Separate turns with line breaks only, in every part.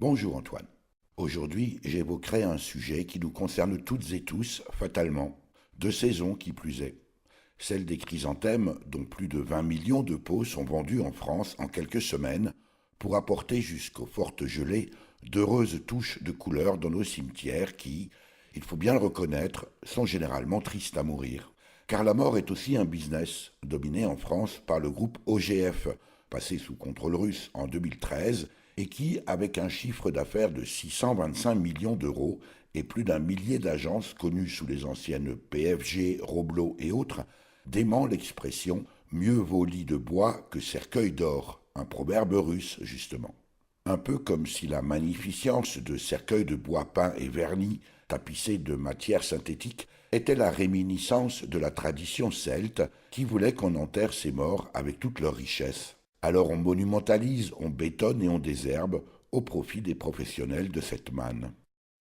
Bonjour Antoine. Aujourd'hui, j'évoquerai un sujet qui nous concerne toutes et tous, fatalement, de saison qui plus est. Celle des chrysanthèmes, dont plus de 20 millions de pots sont vendus en France en quelques semaines, pour apporter jusqu'aux fortes gelées d'heureuses touches de couleur dans nos cimetières qui, il faut bien le reconnaître, sont généralement tristes à mourir. Car la mort est aussi un business, dominé en France par le groupe OGF, passé sous contrôle russe en 2013, et qui, avec un chiffre d'affaires de 625 millions d'euros et plus d'un millier d'agences connues sous les anciennes PFG, Roblo et autres, dément l'expression «mieux vaut lit de bois que cercueil d'or», un proverbe russe justement. Un peu comme si la magnificence de cercueils de bois peints et vernis, tapissés de matières synthétiques, était la réminiscence de la tradition celte qui voulait qu'on enterre ses morts avec toute leur richesse. Alors on monumentalise, on bétonne et on désherbe au profit des professionnels de cette manne.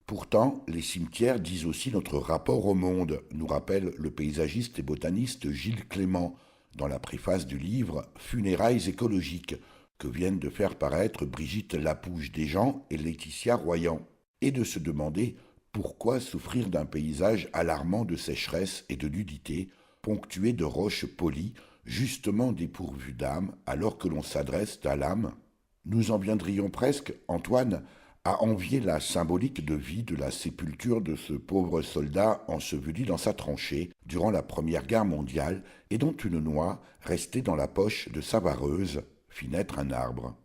Pourtant, les cimetières disent aussi notre rapport au monde, nous rappelle le paysagiste et botaniste Gilles Clément dans la préface du livre Funérailles écologiques que viennent de faire paraître Brigitte Lapouge-Desjans et Laetitia Royan, et de se demander pourquoi souffrir d'un paysage alarmant de sécheresse et de nudité, ponctué de roches polies, justement dépourvues d'âme, alors que l'on s'adresse à l'âme. Nous en viendrions presque, Antoine, à envier la symbolique de vie de la sépulture de ce pauvre soldat enseveli dans sa tranchée durant la Première Guerre mondiale et dont une noix, restée dans la poche de sa vareuse, fit naître un arbre.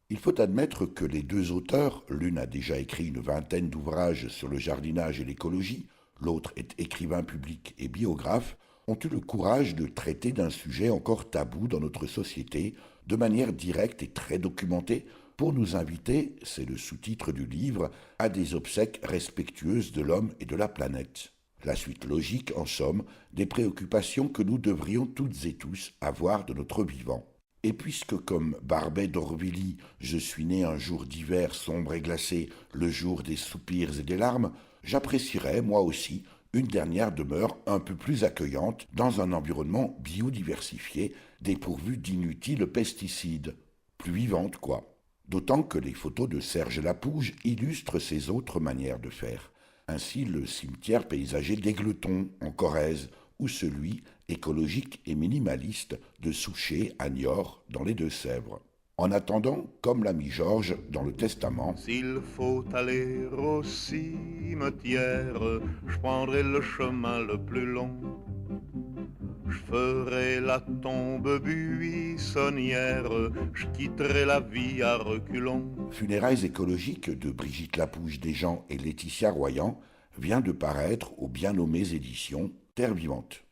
Il faut admettre que les deux auteurs, l'une a déjà écrit une vingtaine d'ouvrages sur le jardinage et l'écologie, l'autre est écrivain public et biographe, ont eu le courage de traiter d'un sujet encore tabou dans notre société, de manière directe et très documentée, pour nous inviter, c'est le sous-titre du livre, à des obsèques respectueuses de l'homme et de la planète. La suite logique, en somme, des préoccupations que nous devrions toutes et tous avoir de notre vivant. Et puisque, comme Barbey d'Aurevilly, je suis né un jour d'hiver sombre et glacé, le jour des soupirs et des larmes, j'apprécierais, moi aussi, une dernière demeure un peu plus accueillante dans un environnement biodiversifié, dépourvu d'inutiles pesticides. Plus vivante, quoi. D'autant que les photos de Serge Lapouge illustrent ces autres manières de faire. Ainsi le cimetière paysager d'Aigleton, en Corrèze, ou celui, écologique et minimaliste, de Souchet à Niort, dans les Deux-Sèvres. En attendant, comme l'a mis Georges dans le Testament,
S'il faut aller au cimetière, je prendrai le chemin le plus long. Je ferai la tombe buissonnière, je quitterai la vie à reculons.
Funérailles écologiques de Brigitte Lapouge-Desjans et Laetitia Royan vient de paraître aux bien nommées éditions Terre Vivante.